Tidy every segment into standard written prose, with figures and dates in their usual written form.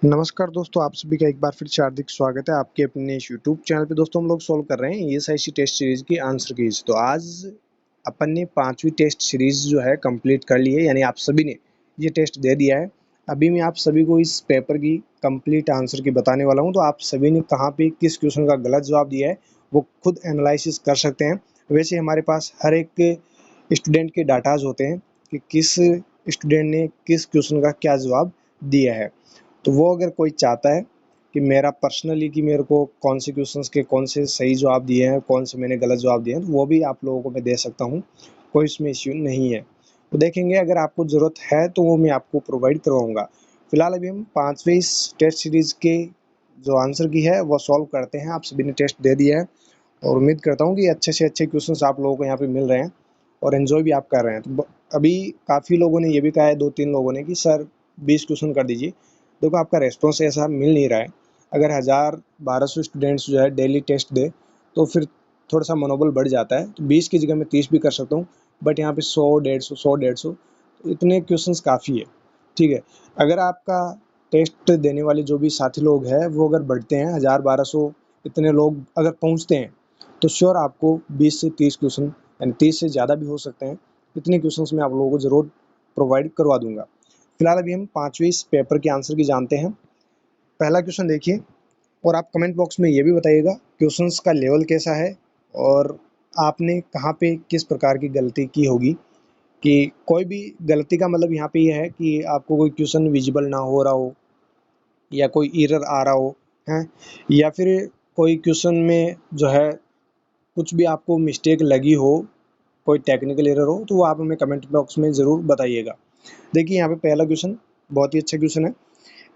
नमस्कार दोस्तों, आप सभी का एक बार फिर से हार्दिक स्वागत है आपके अपने इस यूट्यूब चैनल पे। दोस्तों हम लोग सॉल्व कर रहे हैं ईएसआईसी टेस्ट सीरीज की आंसर कीज। तो आज अपन ने 5वीं टेस्ट सीरीज जो है कंप्लीट कर ली है, यानी आप सभी ने ये टेस्ट दे दिया है। अभी मैं आप सभी को इस पेपर की कंप्लीट आंसर की बताने वाला हूँ। तो आप सभी ने कहाँ पे किस क्वेश्चन का गलत जवाब दिया है वो खुद एनालिसिस कर सकते हैं। वैसे हमारे पास हर एक स्टूडेंट के डाटाज होते हैं कि किस स्टूडेंट ने किस क्वेश्चन का क्या जवाब दिया है। तो वो अगर कोई चाहता है कि मेरा पर्सनली कि मेरे को कौन से क्वेश्चंस के कौन से सही जवाब दिए हैं, कौन से मैंने गलत जवाब दिए हैं, तो वो भी आप लोगों को मैं दे सकता हूँ, कोई इसमें इश्यू नहीं है। तो देखेंगे, अगर आपको ज़रूरत है तो वो मैं आपको प्रोवाइड करवाऊँगा। फिलहाल अभी हम 5वें इस टेस्ट सीरीज़ के जो आंसर की है वो सॉल्व करते हैं। आप सभी ने टेस्ट दे दिया है और उम्मीद करता हूँ कि अच्छे से अच्छे क्वेश्चंस आप लोगों को यहाँ पे मिल रहे हैं और एंजॉय भी आप कर रहे हैं। तो अभी काफ़ी लोगों ने ये भी कहा है, 2-3 लोगों ने, कि सर 20 क्वेश्चन कर दीजिए। देखो, आपका रेस्पॉन्स ऐसा मिल नहीं रहा है। अगर 1000-1200 स्टूडेंट्स जो है डेली टेस्ट दे तो फिर थोड़ा सा मनोबल बढ़ जाता है। तो 20 की जगह मैं 30 भी कर सकता हूँ, बट यहाँ पे 100-150 तो इतने क्वेश्चंस काफ़ी है। ठीक है, अगर आपका टेस्ट देने वाले जो भी साथी लोग हैं वो अगर बढ़ते हैं, 1000-1200 इतने लोग अगर पहुँचते हैं, तो श्योर आपको 20 से 30 क्वेश्चन, यानी 30 से ज़्यादा भी हो सकते हैं, इतने क्वेश्चंस मैं आप लोगों को ज़रूर प्रोवाइड करवा दूंगा। फिलहाल अभी हम 5वीं इस पेपर के आंसर की जानते हैं। पहला क्वेश्चन देखिए, और आप कमेंट बॉक्स में ये भी बताइएगा क्वेश्चंस का लेवल कैसा है और आपने कहाँ पे किस प्रकार की गलती की होगी। कि कोई भी गलती का मतलब यहाँ पे ये है कि आपको कोई क्वेश्चन विजिबल ना हो रहा हो, या कोई एरर आ रहा हो है, या फिर कोई क्वेश्चन में जो है कुछ भी आपको मिस्टेक लगी हो, कोई टेक्निकल एरर हो, तो वो आप हमें कमेंट बॉक्स में ज़रूर बताइएगा। देखिए, यहाँ पे पहला क्वेश्चन बहुत ही अच्छा क्वेश्चन है।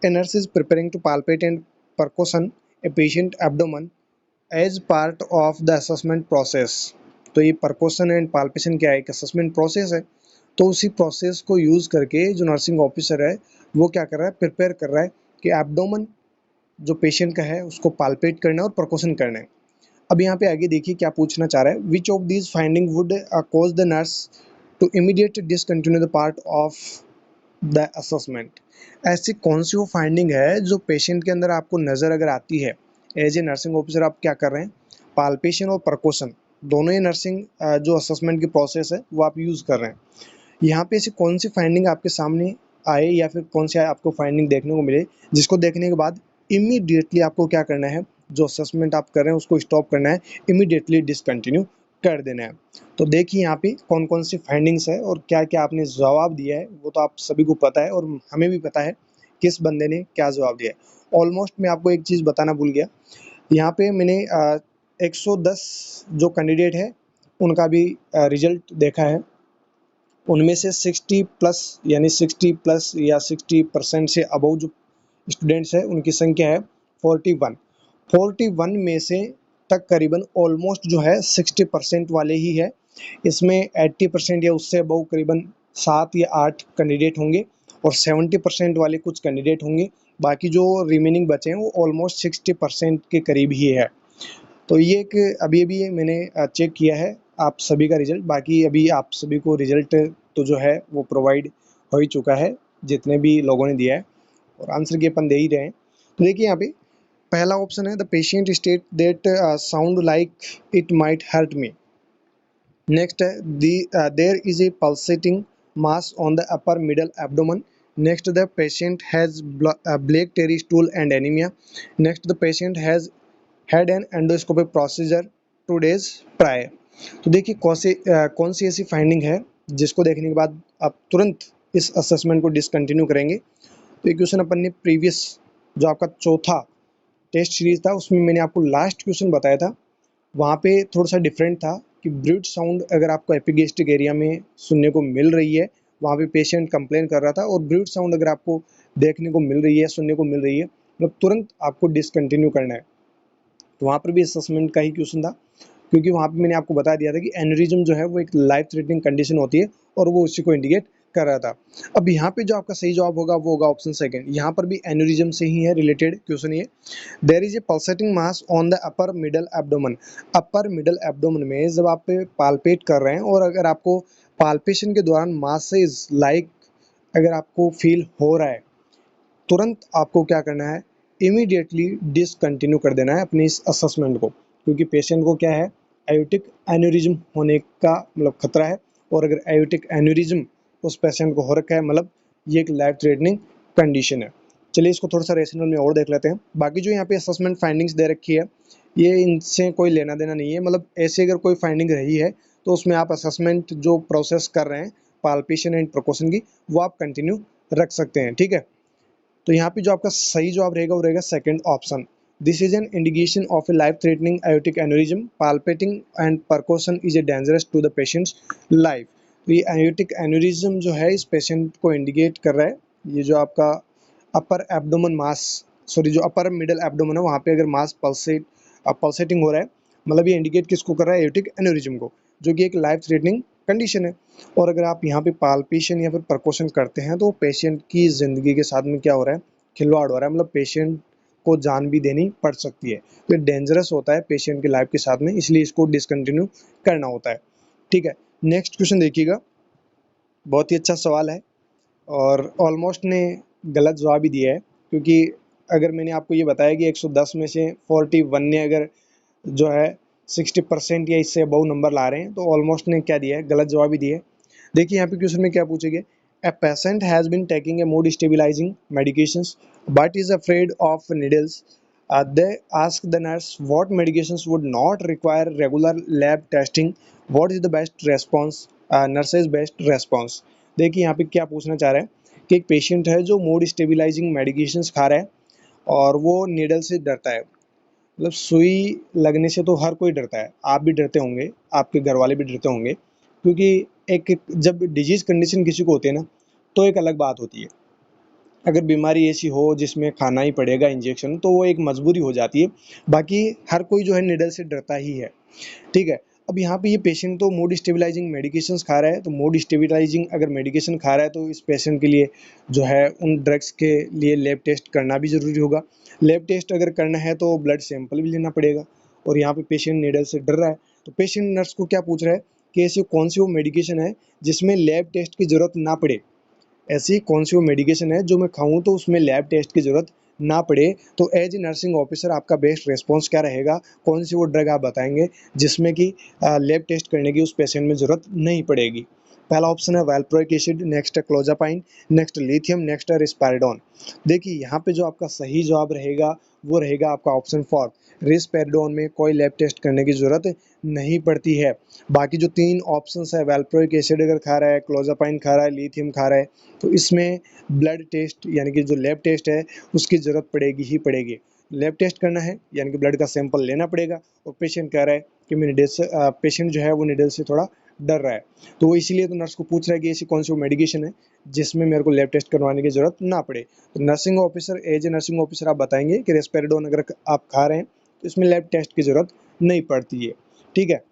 A nurse is preparing to palpate and percussion a patient abdomen as part of the assessment process। तो ये परकोशन एंड पाल्पेशन क्या है, एक असेसमेंट प्रोसेस है। तो उसी प्रोसेस को यूज़ करके जो नर्सिंग ऑफिसर है वो क्या कर रहा है, प्रिपेयर कर रहा है कि एब्डोमन जो पेशेंट का है उसको पाल्पेट करना है और परकोशन करना है। अब यहाँ पे आगे देखिए क्या पूछना चाह रहा है। Which of these finding would cause the nurse to immediate discontinue the part of the assessment. ऐसी कौन सी वो फाइंडिंग है जो पेशेंट के अंदर आपको नज़र अगर आती है, एज ए नर्सिंग ऑफिसर आप क्या कर रहे हैं, पाल्पेशन और परकोशन दोनों ही नर्सिंग जो असेसमेंट की प्रोसेस है वो आप यूज़ कर रहे हैं। यहाँ पे ऐसी कौन सी फाइंडिंग आपके सामने आए, या फिर कौन सी आपको फाइंडिंग देखने को मिले जिसको देखने के बाद इमीडिएटली आपको क्या करना है, जो असेसमेंट आप कर रहे हैं उसको स्टॉप करना है, इमीडिएटली डिसकंटिन्यू कर देना है। तो देखिए यहाँ पे कौन कौन सी फाइंडिंग्स है और क्या क्या आपने जवाब दिया है, वो तो आप सभी को पता है और हमें भी पता है किस बंदे ने क्या जवाब दिया है। ऑलमोस्ट मैं आपको एक चीज़ बताना भूल गया, यहाँ पे मैंने 110 जो कैंडिडेट है उनका भी रिजल्ट देखा है। उनमें से 60 प्लस, यानी 60 प्लस या 60% से अबव जो स्टूडेंट्स हैं उनकी संख्या है 41। 41 में से तक करीबन ऑलमोस्ट जो है 60% वाले ही है। इसमें 80% या उससे अबव करीबन 7 या 8 कैंडिडेट होंगे और 70% वाले कुछ कैंडिडेट होंगे। बाकी जो रिमेनिंग बचे हैं वो ऑलमोस्ट 60% के करीब ही है। तो ये एक अभी अभी मैंने चेक किया है आप सभी का रिजल्ट। बाकी अभी आप सभी को रिजल्ट तो जो है वो प्रोवाइड हो ही चुका है, जितने भी लोगों ने दिया है, और आंसर की अपन दे ही रहे हैं। तो देखिए यहाँ पे पहला ऑप्शन है, the patient state that sound like it might hurt me. Next है there is a pulsating mass on the upper middle abdomen. Next, the patient has black tarry stool and anaemia. Next, the patient has had an endoscopic procedure 2 days prior. तो देखिए कौन सी ऐसी finding है जिसको देखने के बाद आप तुरंत इस असेसमेंट को डिसकंटिन्यू करेंगे। तो ये क्वेश्चन अपन ने प्रीवियस जो आपका चौथा टेस्ट सीरीज था उसमें मैंने आपको लास्ट क्वेश्चन बताया था। वहाँ पे थोड़ा सा डिफरेंट था कि ब्रीथ साउंड अगर आपको एपिगेस्टिक एरिया में सुनने को मिल रही है, वहाँ पे पेशेंट कंप्लेन कर रहा था, और ब्रीथ साउंड अगर आपको देखने को मिल रही है, सुनने को मिल रही है, मतलब तुरंत आपको डिसकंटिन्यू करना है। तो वहाँ पर भी असेसमेंट का ही क्वेश्चन था, क्योंकि वहाँ पे मैंने आपको बता दिया था कि एन्यूरिज्म जो है वो एक लाइफ थ्रेटनिंग कंडीशन होती है और वो उसी को इंडिकेट कर रहा था। अब यहाँ पे जो आपका सही जवाब होगा वो होगा ऑप्शन सेकंड। यहाँ पर भी एन्यूरिज्म से ही है रिलेटेड क्वेश्चन ये। There is a pulsating mass on the upper middle abdomen. Upper middle abdomen में जब आप पाल्पेट कर रहे हैं और अगर आपको पाल्पेशन के दौरान मासेज लाइक अगर आपको फील हो रहा है, तुरंत आपको क्या करना है, इमीडिएटली डिसकंटिन्यू कर देना है अपनी इस असेसमेंट को, क्योंकि पेशेंट को क्या है, एयोटिक एन्यूरिज्म होने का मतलब खतरा है। और अगर एयोटिक एन्यूरिज्म उस पेशेंट को हो रखा है, मतलब ये एक लाइफ थ्रेटनिंग कंडीशन है। चलिए इसको थोड़ा सा रेशनल में और देख लेते हैं। बाकी जो यहाँ पे असेसमेंट फाइंडिंग्स दे रखी है, ये इनसे कोई लेना देना नहीं है। मतलब ऐसे अगर कोई फाइंडिंग रही है तो उसमें आप असेसमेंट जो प्रोसेस कर रहे हैं पाल्पेशन एंड प्रिकॉशन की, वो आप कंटिन्यू रख सकते हैं, ठीक है। तो यहाँ पे जो आपका सही जवाब रहेगा वो रहेगा second option. This is an indication of a life threatening aortic aneurysm, palpating and percussion is a dangerous to the patient's life. तो ये एयोटिक एन्यूरिज्म जो है इस पेशेंट को इंडिकेट कर रहा है। ये जो आपका अपर एब्डोमेन मास, सॉरी जो अपर मिडल एब्डोमेन है वहाँ पे अगर मास पल्सेटिंग हो रहा है, मतलब ये इंडिकेट किसको कर रहा है, एयोटिक एन्यूरिज्म को, जो कि एक लाइफ थ्रेटनिंग कंडीशन है। और अगर आप यहाँ पे पाल्पेशन या फिर परकोशन करते हैं तो पेशेंट की ज़िंदगी के साथ में क्या हो रहा है, खिलवाड़ हो रहा है, मतलब पेशेंट को जान भी देनी पड़ सकती है। तो ये डेंजरस होता है पेशेंट की लाइफ के साथ में, इसलिए इसको डिसकंटिन्यू करना होता है, ठीक है। नेक्स्ट क्वेश्चन देखिएगा, बहुत ही अच्छा सवाल है और ऑलमोस्ट ने गलत जवाब ही दिया है, क्योंकि अगर मैंने आपको ये बताया कि 110 में से 41 ने अगर जो है 60% या इससे अबव नंबर ला रहे हैं, तो ऑलमोस्ट ने क्या दिया है, गलत जवाब ही दिया है। देखिए यहाँ पे क्वेश्चन में क्या पूछेंगे, a patient has been taking a mood stabilising medications but is afraid of needles, they ask the nurse what medications would not require regular lab testing, what is the best response, nurse's best response। देखिए यहाँ पे क्या पूछना चाह रहा है कि एक पेशेंट है जो मूड स्टेबलाइजिंग मेडिकेशंस खा रहा है और वो नीडल से डरता है। मतलब सुई लगने से तो हर कोई डरता है, आप भी डरते होंगे, आपके घर वाले भी डरते होंगे, क्योंकि एक जब डिजीज़ कंडीशन किसी को होती है ना, तो एक अलग बात होती है। अगर बीमारी ऐसी हो जिसमें खाना ही पड़ेगा इंजेक्शन, तो वो एक मजबूरी हो जाती है। बाकी हर कोई जो है निडल से डरता ही है, ठीक है। अब यहाँ पे ये पेशेंट तो मूड स्टेबलाइजिंग मेडिकेशंस खा रहा है, तो मूड स्टेबलाइजिंग अगर मेडिकेशन खा रहा है तो इस पेशेंट के लिए जो है उन ड्रग्स के लिए लैब टेस्ट करना भी ज़रूरी होगा। लैब टेस्ट अगर करना है तो ब्लड सैंपल भी लेना पड़ेगा, और यहाँ पे पेशेंट निडल से डर रहा है, तो पेशेंट नर्स को क्या पूछ रहा है कि ऐसी कौन सी वो मेडिकेशन है जिसमें लैब टेस्ट की ज़रूरत ना पड़े, ऐसी कौन सी वो मेडिकेशन है जो मैं खाऊं तो उसमें लैब टेस्ट की ज़रूरत ना पड़े। तो एज ए नर्सिंग ऑफिसर आपका बेस्ट रिस्पॉन्स क्या रहेगा, कौन सी वो ड्रग आप बताएंगे जिसमें कि लैब टेस्ट करने की उस पेशेंट में ज़रूरत नहीं पड़ेगी। पहला ऑप्शन है वैल्प्रोइक एसिड, नेक्स्ट है क्लोजापाइन, नेक्स्ट लिथियम, नेक्स्ट है रिस्पेरिडोन। देखिए यहाँ पे जो आपका सही जवाब रहेगा वो रहेगा आपका ऑप्शन 4, रिस्पेरिडोन में कोई लैब टेस्ट करने की ज़रूरत नहीं पड़ती है। बाकी जो 3 ऑप्शंस है, वैल्प्रोइक एसिड अगर खा रहा है, क्लोजापाइन खा रहा है, लिथियम खा रहा है, तो इसमें ब्लड टेस्ट यानी कि जो लैब टेस्ट है उसकी ज़रूरत पड़ेगी ही पड़ेगी। लैब टेस्ट करना है यानी कि ब्लड का सैंपल लेना पड़ेगा, और पेशेंट कह रहा है कि मैं निडल से पेशेंट जो है वो निडल से थोड़ा डर रहा है, तो वो इसीलिए तो नर्स को पूछ रहा है कि ऐसी कौन सी वो मेडिकेशन है जिसमें मेरे को लैब टेस्ट करवाने की ज़रूरत ना पड़े। तो nursing officer, as a nursing officer आप बताएंगे कि रेस्पेरिडोन अगर आप खा रहे हैं तो इसमें लैब टेस्ट की ज़रूरत नहीं पड़ती है, ठीक है।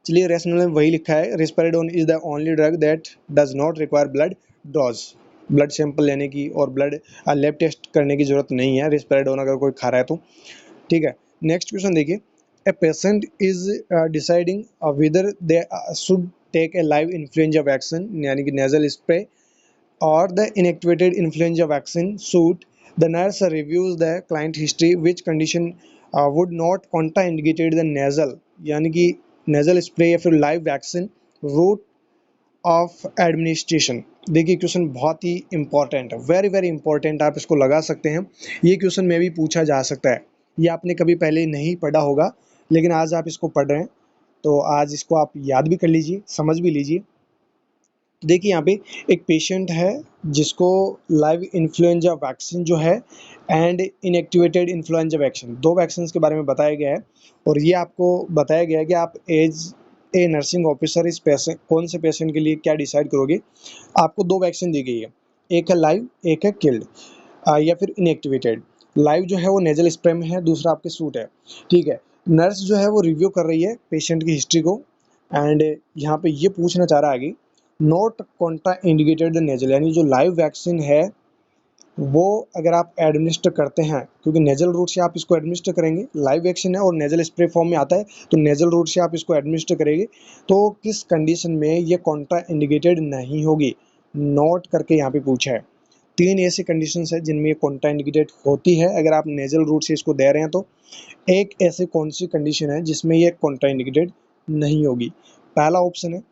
चलिए रेशनल में वही लिखा है, risperidone is the only drug that does not require blood draws, blood sample लेने की और ब्लड लैब टेस्ट करने की जरूरत नहीं है रिस्पेरिडोन अगर कोई खा रहा है तो, ठीक है। नेक्स्ट क्वेश्चन देखिए, a patient is deciding whether they should take a live influenza vaccine यानी कि nasal spray or the inactivated influenza vaccine suit, the nurse reviews the client history, which condition would not contraindicated the nasal यानी कि nasal spray या फिर live vaccine route of administration। देखिए question बहुत ही important है, very very important, आप इसको लगा सकते हैं। ये क्वेश्चन में भी पूछा जा सकता है, ये आपने कभी पहले नहीं पढ़ा होगा लेकिन आज आप इसको पढ़ रहे हैं, तो आज इसको आप याद भी कर लीजिए, समझ भी लीजिए। देखिए यहाँ पे एक पेशेंट है जिसको लाइव इन्फ्लुएंजा वैक्सीन जो है एंड इनएक्टिवेटेड इन्फ्लुएंजा वैक्सीन, दो वैक्सीन के बारे में बताया गया है, और ये आपको बताया गया है कि आप एज ए नर्सिंग ऑफिसर इस पेशेंट कौन से पेशेंट के लिए क्या डिसाइड करोगे। आपको दो वैक्सीन दी गई है, एक है लाइव एक है किल्ड या फिर इनएक्टिवेटेड। लाइव जो है वो नेजल स्प्रे में है, दूसरा आपके सूट है, ठीक है। नर्स जो है वो रिव्यू कर रही है पेशेंट की हिस्ट्री को, एंड यहाँ पे ये पूछना चाह रहा है आगे, not Contra indicated the nasal, यानी जो लाइव वैक्सीन है वो अगर आप एडमिनिस्टर करते हैं, क्योंकि नेजल रूट से आप इसको एडमिनिस्टर करेंगे, लाइव वैक्सीन है और नेजल स्प्रे फॉर्म में आता है, तो नेजल रूट से आप इसको एडमिनिस्टर करेंगे, तो किस कंडीशन में ये कॉन्ट्रा इंडिकेटेड नहीं होगी, नोट करके यहाँ पे पूछा है। 3 ऐसी कंडीशंस है जिनमें ये कॉन्ट्राइंडिकेटेड होती है अगर आप नेजल रूट से इसको दे रहे हैं तो। एक ऐसी कौन सी कंडीशन है जिसमें ये कॉन्ट्राइंडिकेटेड नहीं होगी? पहला ऑप्शन है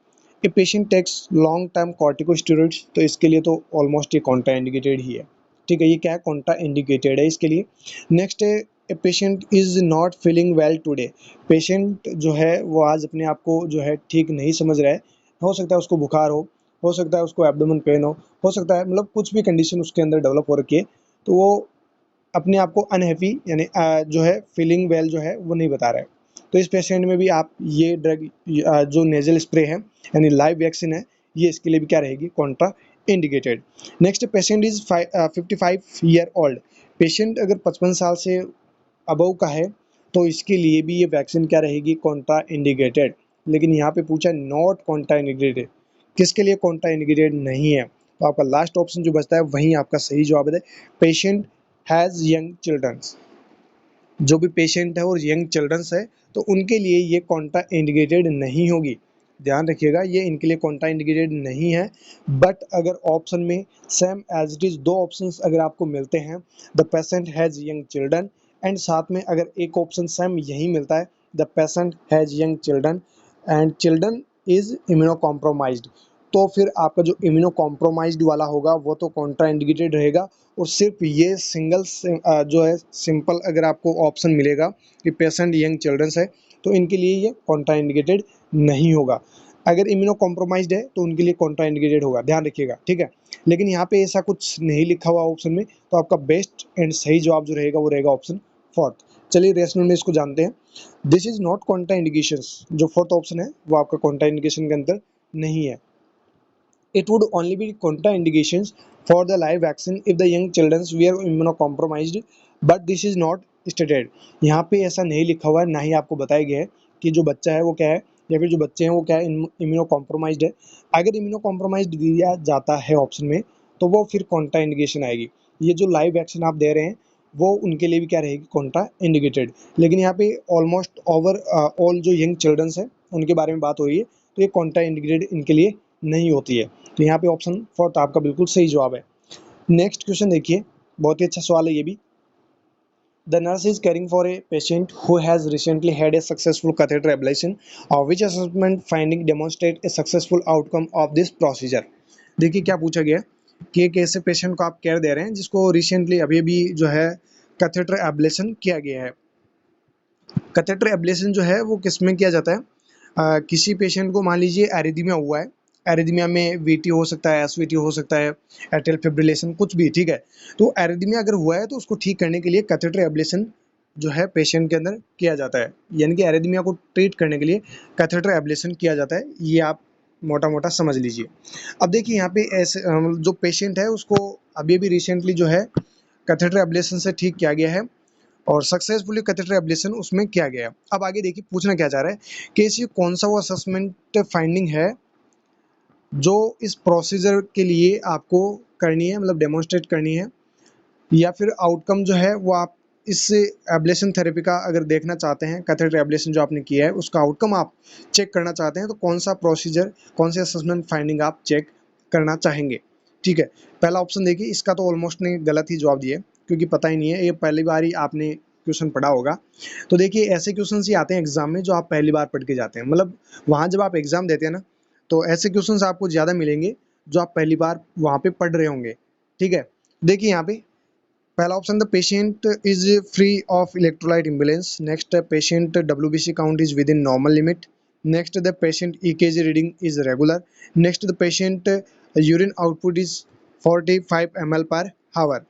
a patient takes long term corticosteroids, तो इसके लिए तो ऑलमोस्ट ये कॉन्ट्राइंडिकेटेड ही है। ठीक है, ये क्या है, कॉन्ट्राइंडिकेटेड है इसके लिए। नेक्स्ट है a patient is not feeling well today, patient जो है वो आज अपने आप को जो है ठीक नहीं समझ रहा है। हो सकता है उसको बुखार हो सकता है उसको एब्डोमेन पेन हो सकता है मतलब कुछ भी कंडीशन उसके अंदर डेवलप हो रखी है, तो वो अपने आप को अनहैप्पी यानी जो है फीलिंग वेल जो है वो नहीं बता रहा है। तो इस पेशेंट में भी आप ये ड्रग जो नेजल स्प्रे है यानी लाइव वैक्सीन है, ये इसके लिए भी क्या रहेगी, Contra indicated. Next patient is 55 year old, patient अगर 55 साल से अबव का है तो इसके लिए भी ये वैक्सीन क्या रहेगी, कॉन्ट्रा इंडिकेटेड। लेकिन यहाँ पे पूछा नॉट कॉन्ट्रा इंडिकेटेड, किसके लिए कॉन्ट्रा इंडिकेटेड नहीं है? तो आपका लास्ट ऑप्शन जो बचता है वही आपका सही जवाब है, पेशेंट हैज़ यंग चिल्ड्रंस। जो भी पेशेंट है और यंग चिल्ड्रंस है तो उनके लिए ये कॉन्ट्रा इंडिकेटेड नहीं होगी। ध्यान रखिएगा, ये इनके लिए कॉन्ट्रा इंडिकेटेड नहीं है। बट अगर ऑप्शन में सेम एज इट इज दो ऑप्शंस अगर आपको मिलते हैं, the patient has young children, and साथ में अगर एक ऑप्शन सेम यही मिलता है, the patient has young children and children is immuno compromised, तो फिर आपका जो इम्यूनो कॉम्प्रोमाइज्ड वाला होगा वो तो कॉन्ट्रा इंडिकेटेड रहेगा। और सिर्फ ये सिंगल जो है सिंपल अगर आपको ऑप्शन मिलेगा कि पेशेंट यंग चिल्ड्रंस है तो इनके लिए ये कॉन्ट्रा इंडिकेटेड नहीं होगा। अगर इम्यूनो कॉम्प्रोमाइज्ड है तो उनके लिए कॉन्ट्रा इंडिकेटेड होगा, ध्यान रखिएगा, ठीक है। लेकिन यहाँ पे ऐसा कुछ नहीं लिखा हुआ ऑप्शन में, तो आपका बेस्ट एंड सही जवाब जो रहेगा वो रहेगा ऑप्शन फोर्थ। चलिए रेशनल में इसको जानते हैं। This is not Contra indications, जो फोर्थ ऑप्शन है वो आपका कॉन्ट्रा इंडिकेशन के अंदर नहीं है। It would only be contraindications for the live vaccine if the young children were immunocompromised, but this is not stated। यहाँ पे ऐसा नहीं लिखा हुआ है, ना ही आपको बताया गया है कि जो बच्चा है वो क्या है या फिर जो बच्चे हैं वो क्या है, इम्यूनो कॉम्प्रोमाइज्ड है। अगर इम्यूनो कॉम्प्रोमाइज्ड दिया जाता है ऑप्शन में तो वो फिर कॉन्ट्रा इंडिकेशन आएगी। ये जो लाइव वैक्सीन आप दे रहे हैं वो उनके लिए भी क्या रहेगी, कॉन्ट्रा इंडिकेटेड। लेकिन यहाँ पे ऑलमोस्ट ओवर ऑल जो यंग चिल्ड्रंस है उनके बारे में बात हो रही है, तो ये कॉन्ट्रा इंडिकेटेड इनके लिए नहीं होती है। तो यहाँ पे ऑप्शन फोर्थ आपका बिल्कुल सही जवाब है। नेक्स्ट क्वेश्चन देखिए, बहुत ही अच्छा सवाल है ये भी। The nurse is caring for a patient who has recently had a successful catheter ablation, which assessment finding demonstrate A successful outcome of this procedure. देखिए क्या पूछा गया कि एक ऐसे पेशेंट को आप केयर दे रहे हैं जिसको रिसेंटली अभी अभी जो है कैथेटर एब्लेशन किया गया है। कैथेटर एब्लेशन जो है वो किस में किया जाता है, किसी पेशेंट को मान लीजिए एरिथमिया हुआ है, एरिथमिया में वीटी हो सकता है, एसवीटी हो सकता है, एट्रियल फिब्रिलेशन कुछ भी, ठीक है। तो एरिथमिया अगर हुआ है तो उसको ठीक करने के लिए कैथेटर एब्लेशन जो है पेशेंट के अंदर किया जाता है, यानी कि एरिथमिया को ट्रीट करने के लिए कैथेटर एब्लेशन किया जाता है, ये आप मोटा मोटा समझ लीजिए। अब देखिए यहाँ पे ऐसे जो पेशेंट है उसको अभी अभी रिसेंटली जो है कैथेटर एब्लेशन से ठीक किया गया है और सक्सेसफुली कैथेटर एब्लेशन उसमें किया गया है। अब आगे देखिए पूछना क्या चाह रहा है कि ऐसी कौन सा वो असेसमेंट फाइंडिंग है जो इस प्रोसीजर के लिए आपको करनी है, मतलब डेमोन्स्ट्रेट करनी है, या फिर आउटकम जो है वो आप इस एब्लेशन थेरेपी का अगर देखना चाहते हैं, कैथेटर एब्लेशन जो आपने किया है उसका आउटकम आप चेक करना चाहते हैं, तो कौन सा प्रोसीजर, कौन सी असेसमेंट फाइंडिंग आप चेक करना चाहेंगे। ठीक है, पहला ऑप्शन देखिए, इसका तो ऑलमोस्ट ने गलत ही जवाब दिया है क्योंकि पता ही नहीं है, ये पहली बार ही आपने क्वेश्चन पढ़ा होगा। तो देखिए ऐसे क्वेश्चन ही आते हैं एग्जाम में जो आप पहली बार पढ़ के जाते हैं, मतलब वहाँ जब आप एग्जाम देते हैं ना तो ऐसे क्वेश्चंस आपको ज़्यादा मिलेंगे जो आप पहली बार वहाँ पे पढ़ रहे होंगे। ठीक है, देखिए यहाँ पे पहला option, the patient is free of electrolyte imbalance. Next, patient WBC count is with in normal limit. Next, the patient EKG reading is regular. Next, the patient urine output is 45 ml पर हावर।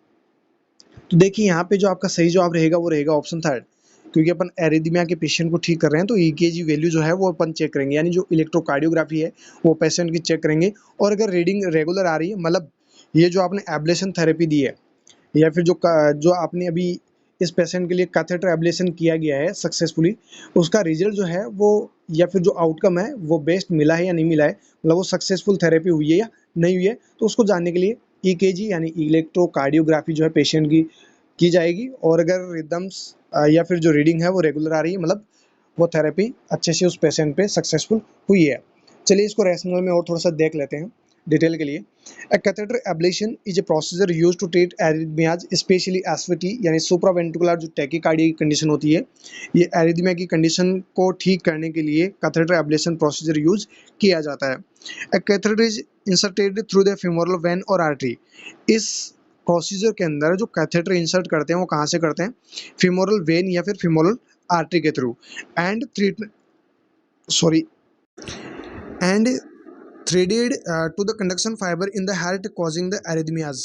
तो देखिए यहाँ पे जो आपका सही जवाब रहेगा वो रहेगा ऑप्शन थर्ड, क्योंकि अपन एरिथमिया के पेशेंट को ठीक कर रहे हैं तो ईकेजी वैल्यू जो है वो अपन चेक करेंगे, यानी जो इलेक्ट्रोकार्डियोग्राफी है वो पेशेंट की चेक करेंगे। और अगर रीडिंग रेगुलर आ रही है, मतलब ये जो आपने एब्लेशन थेरेपी दी है या फिर जो आपने अभी इस पेशेंट के लिए कैथेटर एब्लेशन किया गया है सक्सेसफुली, उसका रिजल्ट जो है वो या फिर जो आउटकम है वो बेस्ट मिला है या नहीं मिला है, मतलब वो सक्सेसफुल थेरेपी हुई है या नहीं हुई है, तो उसको जानने के लिए ईकेजी यानी इलेक्ट्रोकार्डियोग्राफी जो है पेशेंट की जाएगी। और अगर रिदम्स या फिर जो रीडिंग है वो रेगुलर आ रही है, मतलब वो थेरेपी अच्छे से उस पेशेंट पे सक्सेसफुल हुई है। चलिए इसको रैशनल में और थोड़ा सा देख लेते हैं। डिटेल के लिए। Catheter ablation is a procedure use to treat arrhythmias specially SVT यानी सुप्रावेंट्रिकुलर जो टैकीकार्डिया की कंडीशन होती है, ये एरिथमिया की कंडीशन को ठीक करने के लिए कैथेटर एब्लेशन प्रोसीजर यूज किया जाता है। Catheter is inserted through the femoral when और आर्टरी। इस प्रोसीजर के अंदर जो कैथेटर इंसर्ट करते हैं वो कहाँ से करते हैं, femoral वेन या फिर femoral आर्टरी के through. And treatment sorry and threaded to the conduction fibre in the heart causing the arrhythmias.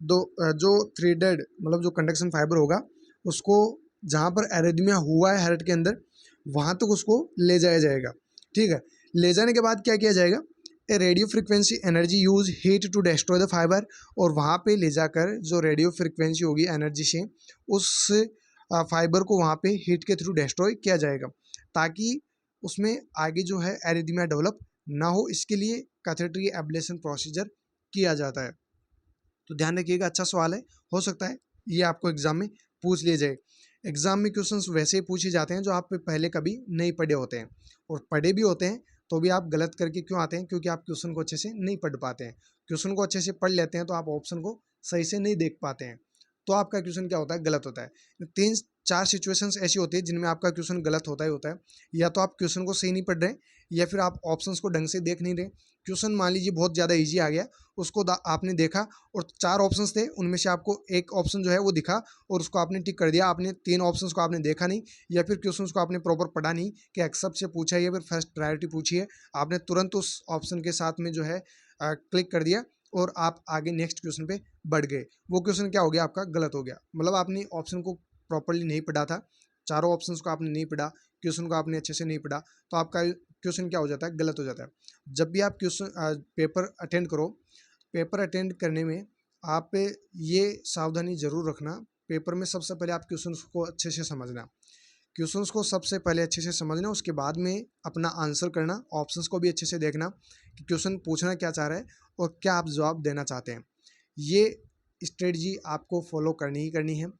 जो थ्रेडेड मतलब जो कंडक्शन फाइबर होगा उसको जहाँ पर एरिथमिया हुआ है हार्ट के अंदर वहाँ तक उसको ले जाया जाएगा। ठीक है, ले जाने के बाद क्या किया जाएगा, a radio frequency energy use heat to destroy the fibre, और वहाँ पे ले जाकर जो रेडियो फ्रिक्वेंसी होगी एनर्जी से उस फाइबर को वहाँ पे हीट के थ्रू डिस्ट्रॉय किया जाएगा ताकि उसमें आगे जो है एरिथमिया डेवलप ना हो। इसके लिए कैथेटरी एब्लेशन प्रोसीजर किया जाता है। तो ध्यान रखिएगा, अच्छा सवाल है, हो सकता है ये आपको एग्जाम में पूछ लिए जाए। एग्जाम में क्वेश्चंस वैसे ही पूछे जाते हैं जो आप पहले कभी नहीं पढ़े होते हैं, और पढ़े भी होते हैं तो भी आप गलत करके क्यों आते हैं, क्योंकि आप क्वेश्चन को अच्छे से नहीं पढ़ पाते हैं। क्वेश्चन को अच्छे से पढ़ लेते हैं तो आप ऑप्शन को सही से नहीं देख पाते हैं, तो आपका क्वेश्चन क्या होता है, गलत होता है। 3-4 सिचुएशंस ऐसी होती है जिनमें आपका क्वेश्चन गलत होता ही होता है। या तो आप क्वेश्चन को सही नहीं पढ़ रहे, या फिर आप ऑप्शंस को ढंग से देख नहीं रहे। क्वेश्चन मान लीजिए बहुत ज़्यादा ईजी आ गया, उसको आपने देखा और 4 ऑप्शंस थे, उनमें से आपको एक ऑप्शन जो है वो दिखा और उसको आपने टिक कर दिया। आपने 3 ऑप्शंस को आपने देखा नहीं, या फिर क्वेश्चंस को आपने प्रॉपर पढ़ा नहीं कि एक्सेप्ट से पूछा है या फिर फर्स्ट प्रायोरिटी पूछी है, आपने तुरंत उस ऑप्शन के साथ में जो है क्लिक कर दिया और आप आगे नेक्स्ट क्वेश्चन पे बढ़ गए। वो क्वेश्चन क्या हो गया, आपका गलत हो गया। मतलब आपने ऑप्शन को प्रॉपरली नहीं पढ़ा था, चारों ऑप्शंस को आपने नहीं पढ़ा, क्वेश्चन को आपने अच्छे से नहीं पढ़ा, तो आपका क्वेश्चन क्या हो जाता है, गलत हो जाता है। जब भी आप क्वेश्चन पेपर अटेंड करो, पेपर अटेंड करने में आप ये सावधानी जरूर रखना, पेपर में सबसे पहले आप क्वेश्चंस को अच्छे से समझना, क्वेश्चंस को सबसे पहले अच्छे से समझना, उसके बाद में अपना आंसर करना, ऑप्शंस को भी अच्छे से देखना कि क्वेश्चन पूछना क्या चाह रहा है और क्या आप जवाब देना चाहते हैं। ये स्ट्रेटजी आपको फॉलो करनी ही करनी है।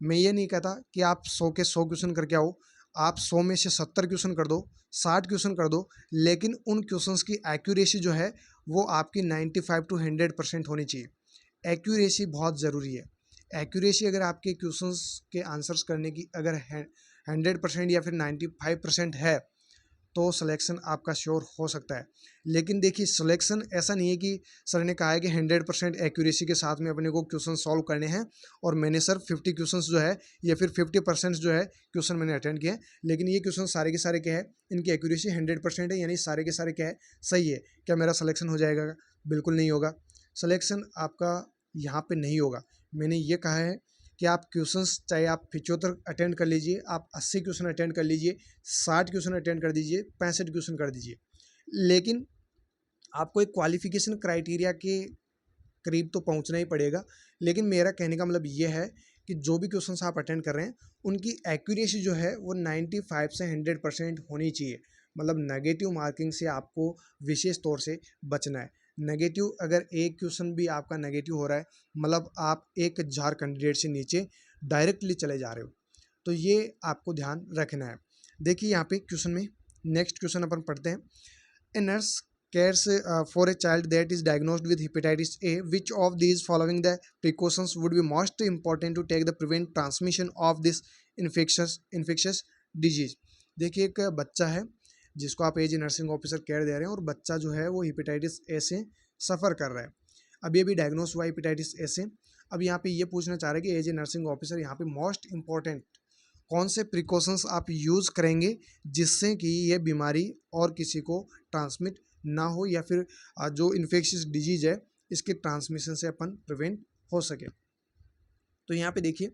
मैं ये नहीं कहता कि आप 100 के 100 क्वेश्चन करके आओ, आप 100 में से 70 क्वेश्चन कर दो, 60 क्वेश्चन कर दो, लेकिन उन क्वेश्चंस की एक्यूरेसी जो है वो आपकी 95 टू 100% होनी चाहिए। एक्यूरेसी बहुत ज़रूरी है। एक्यूरेसी अगर आपके क्वेश्चंस के आंसर्स करने की अगर 100% या फिर 95% है तो सिलेक्शन आपका श्योर हो सकता है। लेकिन देखिए, सिलेक्शन ऐसा नहीं है कि सर ने कहा है कि 100% एक्यूरेसी के साथ में अपने को क्वेश्चन सॉल्व करने हैं और मैंने सर 50 क्वेश्चंस जो है या फिर 50% जो है क्वेश्चन मैंने अटेंड किए हैं, लेकिन ये क्वेश्चन सारे के सारे क्या है, इनकी एक्यूरेसी 100% है, यानी सारे के सारे क्या है, सही है, क्या मेरा सिलेक्शन हो जाएगा? बिल्कुल नहीं होगा। सिलेक्शन आपका यहाँ पे नहीं होगा। मैंने ये कहा है कि आप क्वेश्चंस चाहे आप 75 अटेंड कर लीजिए, आप 80 क्वेश्चन अटेंड कर लीजिए, 60 क्वेश्चन अटेंड कर दीजिए, 65 क्वेश्चन कर दीजिए, लेकिन आपको एक क्वालिफिकेशन क्राइटेरिया के करीब तो पहुंचना ही पड़ेगा। लेकिन मेरा कहने का मतलब ये है कि जो भी क्वेश्चंस आप अटेंड कर रहे हैं उनकी एक्यूरेसी जो है वो 95 से 100% होनी चाहिए। मतलब नेगेटिव मार्किंग से आपको विशेष तौर से बचना है। नेगेटिव अगर एक क्वेश्चन भी आपका नेगेटिव हो रहा है, मतलब आप 1000 कैंडिडेट से नीचे डायरेक्टली चले जा रहे हो, तो ये आपको ध्यान रखना है। देखिए यहाँ पे क्वेश्चन में नेक्स्ट क्वेश्चन अपन पढ़ते हैं। A nurse cares for a child that is diagnosed with hepatitis A. Which of these following the precautions would be most important to take the prevent transmission of this infectious disease? देखिए, एक बच्चा है जिसको आप as nursing officer care दे रहे हैं और बच्चा जो है वो हेपेटाइटिस ए से सफ़र कर रहा है, अभी अभी डायग्नोस हुआ हेपेटाइटिस ए से। अब यहाँ पे ये पूछना चाह रहे हैं कि एज ए नर्सिंग ऑफिसर यहाँ पे मोस्ट इंपॉर्टेंट कौन से प्रिकॉशंस आप यूज़ करेंगे जिससे कि ये बीमारी और किसी को ट्रांसमिट ना हो, या फिर जो इन्फेक्शियस डिजीज है इसके ट्रांसमिशन से अपन प्रिवेंट हो सके। तो यहाँ पे देखिए,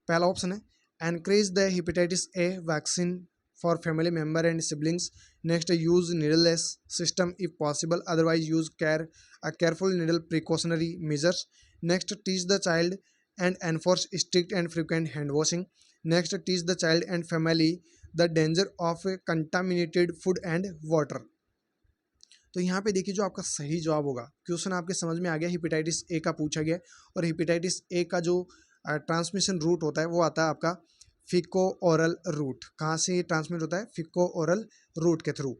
पहला ऑप्शन है encourage the hepatitis A vaccine for family member and siblings. Next, use needleless system if possible, otherwise use careful needle precautionary measures. Next, teach the child and enforce strict and frequent hand washing. Next, teach the child and family the danger of contaminated food and water. तो यहाँ पे देखिए, जो आपका सही जवाब होगा, question आपके समझ में आ गया, हेपेटाइटिस ए का पूछा गया, और हेपेटाइटिस ए का जो ट्रांसमिशन रूट होता है वो आता है आपका फिको ओरल रूट। कहाँ से ये ट्रांसमिट होता है? फिको ओरल रूट के थ्रू।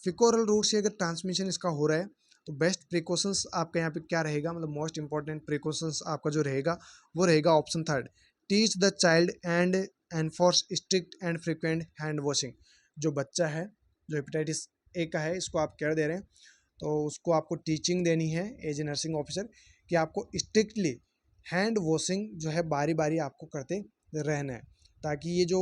फिको ओरल रूट से अगर ट्रांसमिशन इसका हो रहा है तो बेस्ट प्रिकॉशंस आपका यहाँ पे क्या रहेगा, मतलब मोस्ट इंपॉर्टेंट प्रिकॉशंस आपका जो रहेगा वो रहेगा option third, teach the child and enforce strict and frequent hand washing. जो बच्चा है जो हेपेटाइटिस ए का है, इसको आप केयर दे रहे हैं, तो उसको आपको टीचिंग देनी है एज ए नर्सिंग ऑफिसर कि आपको स्ट्रिक्टली हैंड वॉशिंग जो है बारी बारी आपको करते रहना है, ताकि ये जो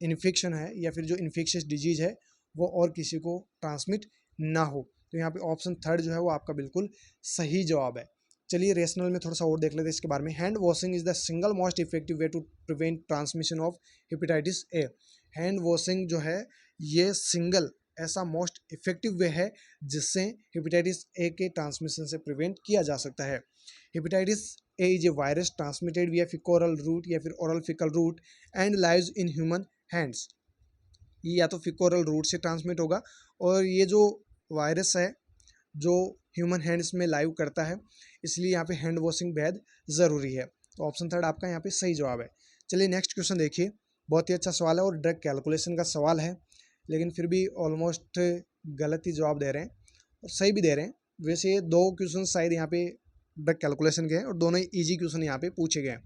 इन्फेक्शन है या फिर जो इन्फेक्शियस डिजीज़ है वो और किसी को ट्रांसमिट ना हो। तो यहाँ पे ऑप्शन थर्ड जो है वो आपका बिल्कुल सही जवाब है। चलिए रेशनल में थोड़ा सा और देख लेते हैं इसके बारे में। Hand washing is the single most effective way to prevent transmission of hepatitis A. Hand washing जो है ये सिंगल ऐसा मोस्ट इफेक्टिव वे है जिससे हेपेटाइटिस ए के ट्रांसमिशन से प्रिवेंट किया जा सकता है। Hepatitis A is a virus transmitted via faeco oral route या फिर oral faecal route and lives in human hands. ये या तो फिकोरल रूट से ट्रांसमिट होगा और ये जो वायरस है जो ह्यूमन हैंड्स में लाइव करता है, इसलिए यहाँ पे हैंड वॉशिंग बेहद ज़रूरी है। तो ऑप्शन थर्ड आपका यहाँ पे सही जवाब है। चलिए नेक्स्ट क्वेश्चन देखिए, बहुत ही अच्छा सवाल है और ड्रग कैलकुलेशन का सवाल है, लेकिन फिर भी ऑलमोस्ट गलत ही जवाब दे रहे हैं और सही भी दे रहे हैं। वैसे ये दो क्वेश्चन शायद यहाँ पे ड्रग कैलकुलेशन के हैं और दोनों ही ईजी क्वेश्चन यहाँ पे पूछे गए हैं।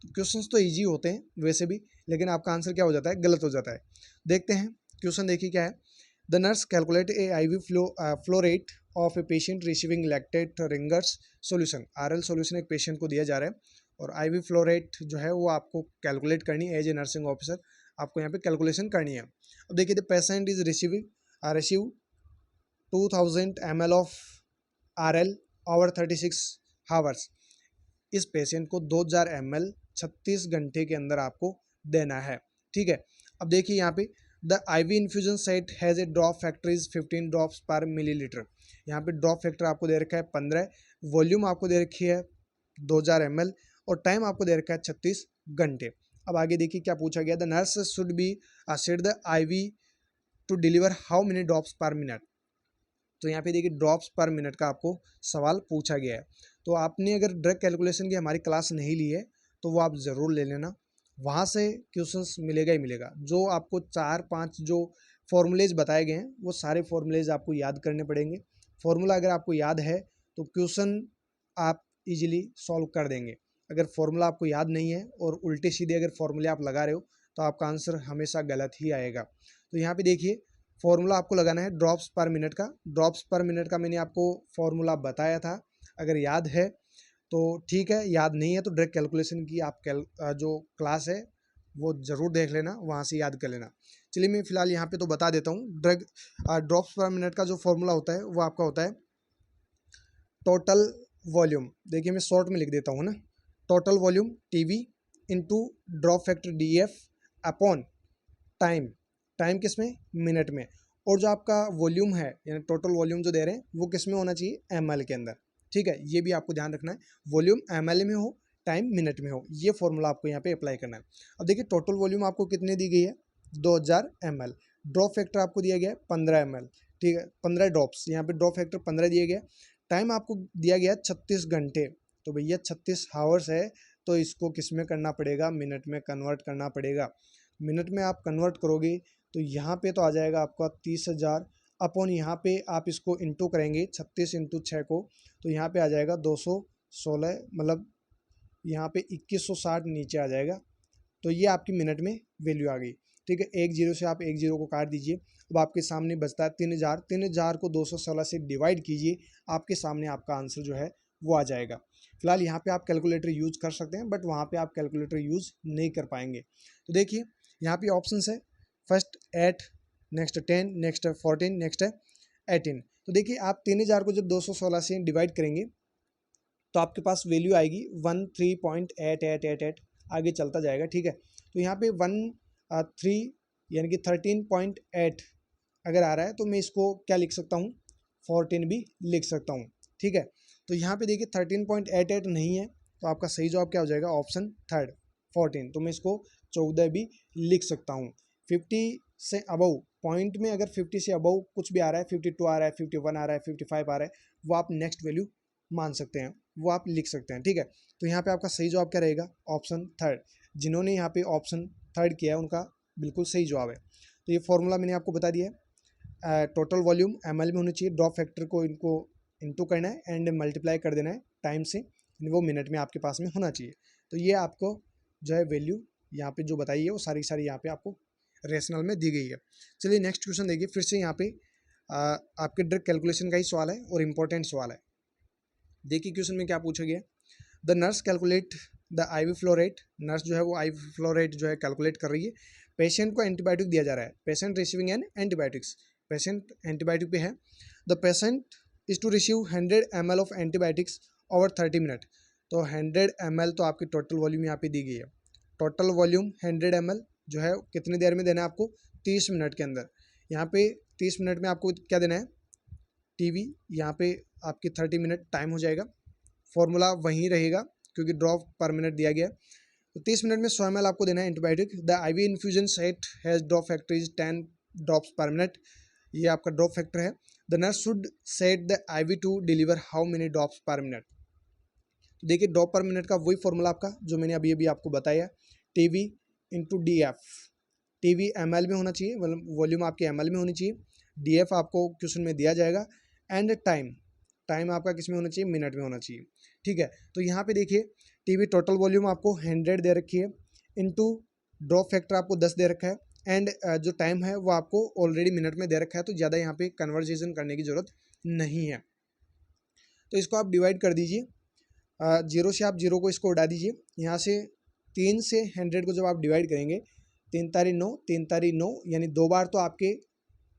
क्वेश्चंस तो इजी होते हैं वैसे भी, लेकिन आपका आंसर क्या हो जाता है, गलत हो जाता है। देखते हैं क्वेश्चन, देखिए क्या है। The nurse calculate A IV flow rate of a patient receiving lactate ringers solution. RL solution एक पेशेंट को दिया जा रहा है और IV फ्लो रेट जो है वो आपको कैलकुलेट करनी है एज ए नर्सिंग ऑफिसर, आपको यहाँ पे कैलकुलेशन करनी है। अब देखिए, the patient is receive 2000 ml of RL over 36 hours. इस पेशेंट को 2000 ml 36 घंटे के अंदर आपको देना है, ठीक है। अब देखिए यहाँ पे the IV infusion set has a drop factor is 15 drops पर मिलीलीटर। यहाँ पे ड्रॉप फैक्टर आपको दे रखा है 15, वॉल्यूम आपको दे रखी है 2000 ml और टाइम आपको दे रखा है 36 घंटे। अब आगे देखिए क्या पूछा गया, the nurse should be set the IV to deliver how many drops per minute. तो यहाँ पे देखिए ड्रॉप्स पर मिनट का आपको सवाल पूछा गया है। तो आपने अगर ड्रग कैलकुलेशन की हमारी क्लास नहीं ली है तो वो आप ज़रूर ले लेना, वहाँ से क्वेश्चंस मिलेगा ही मिलेगा। जो आपको 4-5 जो फॉर्मूलेज बताए गए हैं वो सारे फॉर्मूलेज आपको याद करने पड़ेंगे। फॉर्मूला अगर आपको याद है तो क्वेश्चन आप इजीली सॉल्व कर देंगे। अगर फॉर्मूला आपको याद नहीं है और उल्टे सीधे अगर फॉर्मूले आप लगा रहे हो तो आपका आंसर हमेशा गलत ही आएगा। तो यहाँ पे देखिए फॉर्मूला आपको लगाना है ड्रॉप्स पर मिनट का। ड्रॉप्स पर मिनट का मैंने आपको फॉर्मूला बताया था, अगर याद है तो ठीक है, याद नहीं है तो ड्रग कैलकुलेशन की आप जो क्लास है वो ज़रूर देख लेना, वहाँ से याद कर लेना। चलिए मैं फ़िलहाल यहाँ पे तो बता देता हूँ। ड्रॉप्स पर मिनट का जो फॉर्मूला होता है वो आपका होता है टोटल वॉल्यूम। देखिए मैं शॉर्ट में लिख देता हूँ ना, total volume TV into drop factor DF upon time. Time किस में, मिनट में। और जो आपका वॉल्यूम है यानी टोटल वॉल्यूम जो दे रहे हैं वो किस में होना चाहिए, ml के अंदर, ठीक है। ये भी आपको ध्यान रखना है, वॉल्यूम ml में हो, टाइम मिनट में हो। ये फॉर्मूला आपको यहाँ पे अप्लाई करना है। अब देखिए टोटल वॉल्यूम आपको कितने दी गई है, 2000 ml। ड्रॉप फैक्टर आपको दिया गया है 15 ml, ठीक है, 15 ड्रॉप्स, यहाँ पे ड्रॉप फैक्टर 15 दिया गया। टाइम आपको दिया गया 36 घंटे, तो भैया 36 हावर्स है, तो इसको किस में करना पड़ेगा, मिनट में कन्वर्ट करना पड़ेगा। मिनट में आप कन्वर्ट करोगे तो यहाँ पे तो आ जाएगा आपका 30,000 अपॉन यहाँ पे आप इसको इंटू करेंगे 36 इंटू 6 को, तो यहाँ पे आ जाएगा 216, मतलब यहाँ पे 2160 नीचे आ जाएगा। तो ये आपकी मिनट में वैल्यू आ गई, ठीक है। एक जीरो से आप एक जीरो को काट दीजिए। अब आपके सामने बचता है 3000। 3000 को 216 से डिवाइड कीजिए, आपके सामने आपका आंसर जो है वो आ जाएगा। फिलहाल यहाँ पे आप कैलकुलेटर यूज कर सकते हैं, बट वहाँ पे आप कैलकुलेटर यूज नहीं कर पाएंगे। तो देखिए यहाँ पे ऑप्शन है, फर्स्ट 8, नेक्स्ट 10, नेक्स्ट 14, नेक्स्ट 18। तो देखिए आप 3000 को जब 216 से डिवाइड करेंगे तो आपके पास वैल्यू आएगी 13.8888, आगे चलता जाएगा, ठीक है। तो यहाँ पे 13 यानी कि 13.8 अगर आ रहा है तो मैं इसको क्या लिख सकता हूँ, 14 भी लिख सकता हूँ, ठीक है। तो यहाँ पे देखिए 13.88 नहीं है, तो आपका सही जवाब क्या हो जाएगा, ऑप्शन थर्ड 14। तो मैं इसको 14 भी लिख सकता हूँ। 50 से अबव पॉइंट में अगर 50 से अबव कुछ भी आ रहा है, 52 आ रहा है, 51 आ रहा है, 55 आ रहा है, वो आप नेक्स्ट वैल्यू मान सकते हैं, वो आप लिख सकते हैं, ठीक है। तो यहाँ पे आपका सही जवाब क्या रहेगा, ऑप्शन थर्ड। जिन्होंने यहाँ पे ऑप्शन थर्ड किया है उनका बिल्कुल सही जवाब है। तो ये फॉर्मूला मैंने आपको बता दिया है। टोटल वॉल्यूम ml में होनी चाहिए, ड्रॉप फैक्टर को इनको इनटू करना है एंड मल्टीप्लाई कर देना है टाइम से, वो मिनट में आपके पास में होना चाहिए। तो ये आपको जो है वैल्यू यहाँ पे जो बताई है वो सारी सारी यहाँ पे आपको रेशनल में दी गई है। चलिए नेक्स्ट क्वेश्चन देखिए, फिर से यहाँ पे आपके डायरेक्ट कैलकुलेशन का ही सवाल है और इम्पोर्टेंट सवाल है। देखिए क्वेश्चन में क्या पूछा गया, the nurse calculate the IV flow rate, nurse जो है वो IV फ्लो रेट जो है कैलकुलेट कर रही है। पेशेंट को एंटीबायोटिक दिया जा रहा है, patient receiving an antibiotics, patient antibiotic पे है। The patient is to receive 100 ml of antibiotics over 30 minute. तो 100 ml तो आपकी टोटल वॉल्यूम यहाँ पे दी गई है। टोटल वॉल्यूम 100 ml जो है कितनी देर में देना है आपको, 30 मिनट के अंदर। यहाँ पे 30 मिनट में आपको क्या देना है, टीवी, यहाँ पे आपकी 30 मिनट टाइम हो जाएगा। फॉर्मूला वहीं रहेगा क्योंकि ड्रॉप पर मिनट दिया गया है। तो 30 मिनट में 100 ml आपको देना है antibiotic. The IV infusion set has drop factor is 10 drops per minute, ये आपका ड्रॉप फैक्टर है। The nurse should set the IV to deliver how many drops per minute. तो देखिए ड्रॉप पर मिनट का वही फॉर्मूला आपका जो मैंने अभी अभी आपको बताया, TV into DF। TV ml में होना चाहिए, वॉल्यूम आपके ml में होनी चाहिए, DF आपको क्वेश्चन में दिया जाएगा, एंड टाइम आपका किस में होना चाहिए, मिनट में होना चाहिए। ठीक है, तो यहाँ पे देखिए टीवी टोटल वॉल्यूम आपको 100 दे रखी है, इनटू ड्रॉप फैक्टर आपको 10 दे रखा है, एंड जो टाइम है वो आपको ऑलरेडी मिनट में दे रखा है, तो ज़्यादा यहाँ पे कन्वर्जेशन करने की ज़रूरत नहीं है। तो इसको आप डिवाइड कर दीजिए, 0 से आप 0 को इसको उड़ा दीजिए, यहाँ से 3 से 100 को जब आप डिवाइड करेंगे, 3 तारी 9, 3 तारी 9, यानी 2 बार तो आपके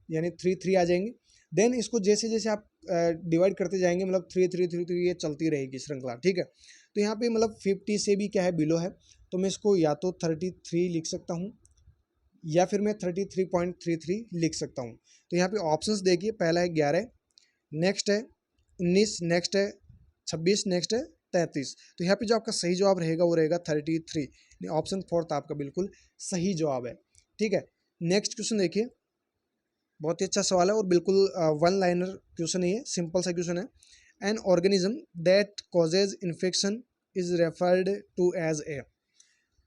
यानी 3 आ जाएंगे। देन इसको जैसे जैसे आप डिवाइड करते जाएंगे, मतलब 3 ये चलती रहेगी श्रृंखला। ठीक है, तो यहाँ पे मतलब 50 से भी क्या है, बिलो है, तो मैं इसको या तो 33 लिख सकता हूँ या फिर मैं 33.33 लिख सकता हूँ। तो यहाँ पे ऑप्शंस देखिए, पहला है 11, नेक्स्ट है 19, नेक्स्ट है 26, नेक्स्ट है 33। तो यहाँ पे जो आपका सही जवाब रहेगा वो रहेगा 33, ऑप्शन 4 आपका बिल्कुल सही जवाब है। ठीक है, नेक्स्ट क्वेश्चन देखिए, बहुत ही अच्छा सवाल है और बिल्कुल वन लाइनर क्वेश्चन है, ये सिंपल सा क्वेश्चन है। An organism that causes infection is referred to as a.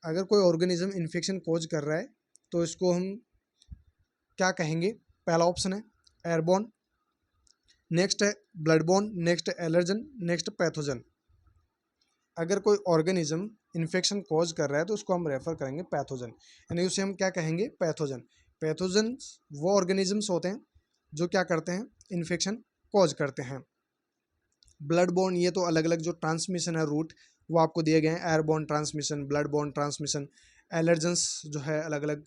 अगर कोई ऑर्गेनिज्म इन्फेक्शन कॉज कर रहा है तो इसको हम क्या कहेंगे, पहला ऑप्शन है एयरबॉर्न, नेक्स्ट है ब्लडबॉर्न, नेक्स्ट एलर्जन, नेक्स्ट पैथोजन। अगर कोई ऑर्गेनिज्म इन्फेक्शन कॉज कर रहा है तो उसको हम रेफर करेंगे पैथोजन, यानी उसे हम क्या कहेंगे, पैथोजन। पैथोजन वो ऑर्गेनिजम्स होते हैं जो क्या करते हैं, इन्फेक्शन कॉज करते हैं। ब्लड बॉर्न, ये तो अलग अलग जो ट्रांसमिशन है रूट वो आपको दिए गए हैं, airborne transmission, blood born transmission. Allergens जो है अलग अलग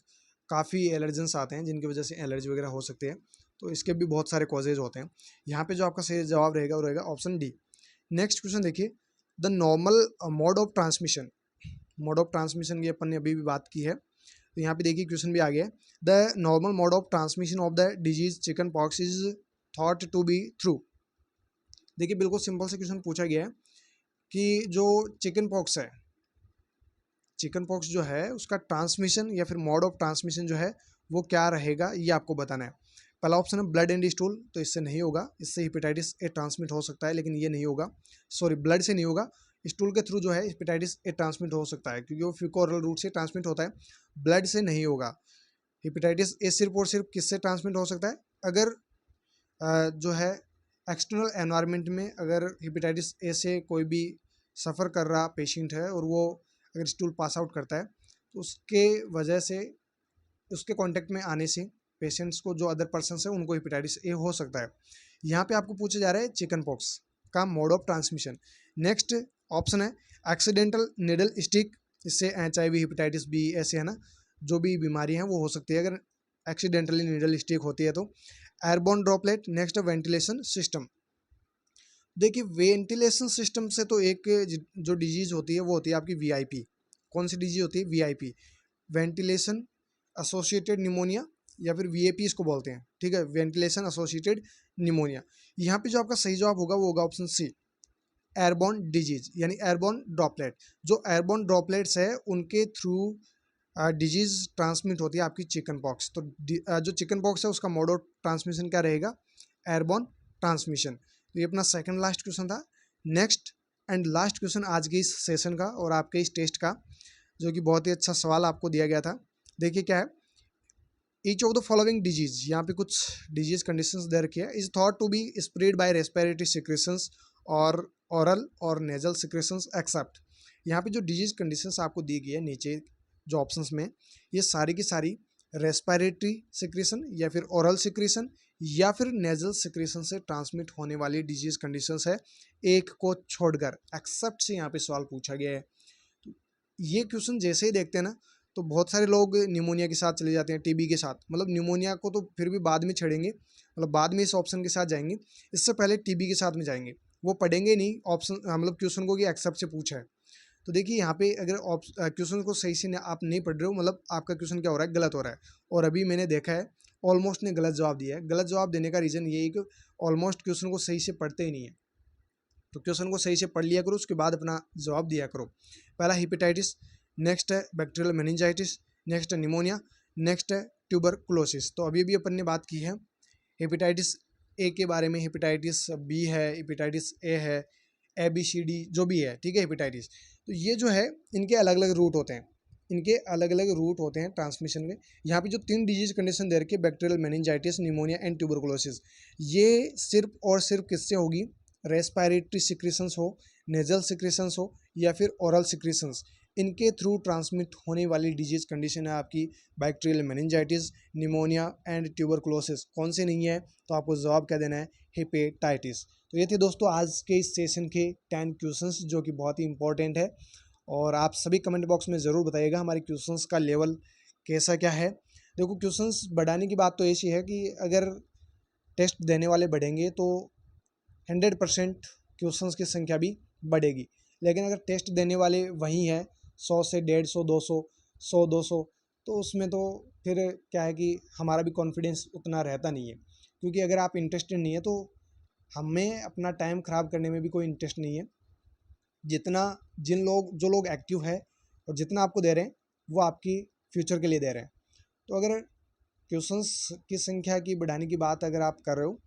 काफ़ी एलर्जेंस आते हैं जिनकी वजह से एलर्जी वगैरह हो सकती है, तो इसके भी बहुत सारे कॉजेज होते हैं। यहाँ पे जो आपका सही जवाब रहेगा वो रहेगा ऑप्शन डी। नेक्स्ट क्वेश्चन देखिए, the normal mode of transmission, mode of transmission की अपन ने अभी भी बात की है, तो यहाँ पे देखिए क्वेश्चन भी आ गया है, the normal mode of transmission of the disease chicken pox is thought to be through. देखिए बिल्कुल सिंपल से क्वेश्चन पूछा गया है कि जो चिकन पॉक्स है, चिकन पॉक्स जो है उसका ट्रांसमिशन या फिर मोड ऑफ ट्रांसमिशन जो है वो क्या रहेगा, ये आपको बताना है। पहला ऑप्शन है ब्लड एंड स्टूल, तो इससे नहीं होगा, इससे हेपेटाइटिस ए ट्रांसमिट हो सकता है लेकिन ये नहीं होगा, सॉरी ब्लड से नहीं होगा, स्टूल के थ्रू जो है हेपेटाइटिस ए ट्रांसमिट हो सकता है क्योंकि वो फीको ओरल रूट से ट्रांसमिट होता है, ब्लड से नहीं होगा। हेपेटाइटिस ए सिर्फ और सिर्फ किससे ट्रांसमिट हो सकता है, अगर जो है एक्सटर्नल एनवायरनमेंट में अगर हेपेटाइटिस ए से कोई भी सफ़र कर रहा पेशेंट है और वो अगर स्टूल पास आउट करता है तो उसके वजह से उसके कांटेक्ट में आने से पेशेंट्स को जो अदर पर्सन्स है उनको हेपेटाइटिस ए हो सकता है। यहाँ पे आपको पूछा जा रहा है चिकन पॉक्स का mode of transmission. Next option है एक्सीडेंटल निडल स्टिक, इससे HIV, हेपेटाइटिस बी, ऐसे है ना जो भी बीमारी हैं वो हो सकती है अगर एक्सीडेंटली निडल स्टिक होती है तो। Airborne droplet, next ventilation system. देखिए वेंटिलेशन सिस्टम से तो एक जो डिजीज होती है वो होती है आपकी VIP। कौन सी डिजीज होती है, VIP, वेंटिलेशन एसोसिएटेड निमोनिया या फिर VAP इसको बोलते हैं। ठीक है, वेंटिलेशन एसोसिएटेड निमोनिया। यहाँ पे जो आपका सही जवाब होगा वो होगा ऑप्शन सी, एयरबॉर्न डिजीज यानी एयरबॉर्न ड्रॉपलेट। जो एयरबॉर्न ड्रॉपलेट्स है उनके थ्रू डिजीज ट्रांसमिट होती है आपकी चिकन पॉक्स। तो जो चिकन पॉक्स है उसका मोड ऑफ ट्रांसमिशन क्या रहेगा, एयरबॉर्न ट्रांसमिशन। तो ये अपना सेकंड लास्ट क्वेश्चन था। नेक्स्ट एंड लास्ट क्वेश्चन आज के इस सेशन का और आपके इस टेस्ट का, जो कि बहुत ही अच्छा सवाल आपको दिया गया था। देखिए क्या है, each of the following disease, यहाँ पे कुछ डिजीज कंडीशंस दे रखी है, is thought to be spread by respiratory secretions और ओरल और नेजल सिक्रेशंस एक्सेप्ट। यहाँ पे जो डिजीज कंडीशंस आपको दी गई है नीचे जो ऑप्शंस में, ये सारी की सारी रेस्पिरेटरी सिक्रेशन या फिर ओरल सिक्रेशन या फिर नेजल सिक्रेशन से ट्रांसमिट होने वाली डिजीज कंडीशंस है, एक को छोड़कर। एक्सेप्ट से यहाँ पे सवाल पूछा गया है। ये क्वेश्चन जैसे ही देखते हैं ना, तो बहुत सारे लोग निमोनिया के साथ चले जाते हैं, टीबी के साथ, मतलब निमोनिया को तो फिर भी बाद में छेड़ेंगे, मतलब बाद में इस ऑप्शन के साथ जाएंगे, इससे पहले टीबी के साथ में जाएंगे। वो पढ़ेंगे नहीं ऑप्शन, मतलब क्वेश्चन को कि एक्सेप्ट से पूछा है। तो देखिए यहाँ पे अगर क्वेश्चन को सही से आप नहीं पढ़ रहे हो, मतलब आपका क्वेश्चन क्या हो रहा है, गलत हो रहा है। और अभी मैंने देखा है ऑलमोस्ट ने गलत जवाब दिया है। गलत जवाब देने का रीज़न ये है कि ऑलमोस्ट क्वेश्चन को सही से पढ़ते ही नहीं है। तो क्वेश्चन को सही से पढ़ लिया करो, उसके बाद अपना जवाब दिया करो। पहला हेपेटाइटिस, नेक्स्ट है बैक्टीरियल मेनिंजाइटिस, नेक्स्ट है निमोनिया, नेक्स्ट है ट्यूबरकुलोसिस। तो अभी अपन ने बात की है हेपेटाइटिस ए के बारे में, हेपेटाइटिस बी है, हेपेटाइटिस ए है, ABCD जो भी है, ठीक है, हेपेटाइटिस। तो ये जो है इनके अलग अलग रूट होते हैं, इनके अलग अलग रूट होते हैं ट्रांसमिशन के। यहाँ पे जो 3 डिजीज कंडीशन दे रखी है, bacterial meningitis, pneumonia and tuberculosis, ये सिर्फ और सिर्फ किससे होगी, रेस्पिरेटरी सिक्रेशंस हो, नेजल सिक्रेशंस हो या फिर ओरल सिक्रेशंस, इनके थ्रू ट्रांसमिट होने वाली डिजीज कंडीशन है आपकी bacterial meningitis, pneumonia and tuberculosis. कौन से नहीं है, तो आपको जवाब क्या देना है, हेपेटाइटिस। तो ये थे दोस्तों आज के इस सेशन के 10 क्वेश्चंस जो कि बहुत ही इंपॉर्टेंट है। और आप सभी कमेंट बॉक्स में ज़रूर बताइएगा हमारे क्वेश्चंस का लेवल कैसा क्या है। देखो क्वेश्चंस बढ़ाने की बात तो ऐसी है कि अगर टेस्ट देने वाले बढ़ेंगे तो 100% क्वेश्चंस की संख्या भी बढ़ेगी। लेकिन अगर टेस्ट देने वाले वही हैं 100 से 150, 200, 100, 200, तो उसमें तो फिर क्या है कि हमारा भी कॉन्फिडेंस उतना रहता नहीं है। क्योंकि अगर आप इंटरेस्टेड नहीं है तो हमें अपना टाइम ख़राब करने में भी कोई इंटरेस्ट नहीं है। जितना जो लोग एक्टिव है और जितना आपको दे रहे हैं वो आपकी फ्यूचर के लिए दे रहे हैं। तो अगर क्वेश्चंस की संख्या की बढ़ाने की बात अगर आप कर रहे हो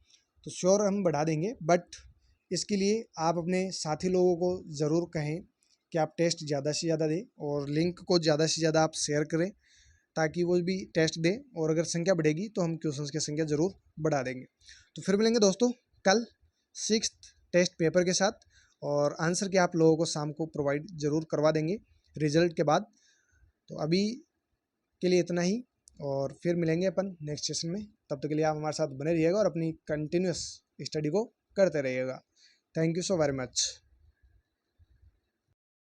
तो श्योर हम बढ़ा देंगे, बट इसके लिए आप अपने साथी लोगों को ज़रूर कहें कि आप टेस्ट ज़्यादा से ज़्यादा दें और लिंक को ज़्यादा से ज़्यादा आप शेयर करें ताकि वो भी टेस्ट दें। और अगर संख्या बढ़ेगी तो हम क्वेश्चंस की संख्या ज़रूर बढ़ा देंगे। तो फिर मिलेंगे दोस्तों कल 6th टेस्ट पेपर के साथ, और आंसर के आप लोगों को शाम को प्रोवाइड ज़रूर करवा देंगे रिजल्ट के बाद। तो अभी के लिए इतना ही, और फिर मिलेंगे अपन नेक्स्ट सेशन में। तब तक के लिए आप हमारे साथ बने रहिएगा और अपनी कंटिन्यूस स्टडी को करते रहिएगा। Thank you so very much.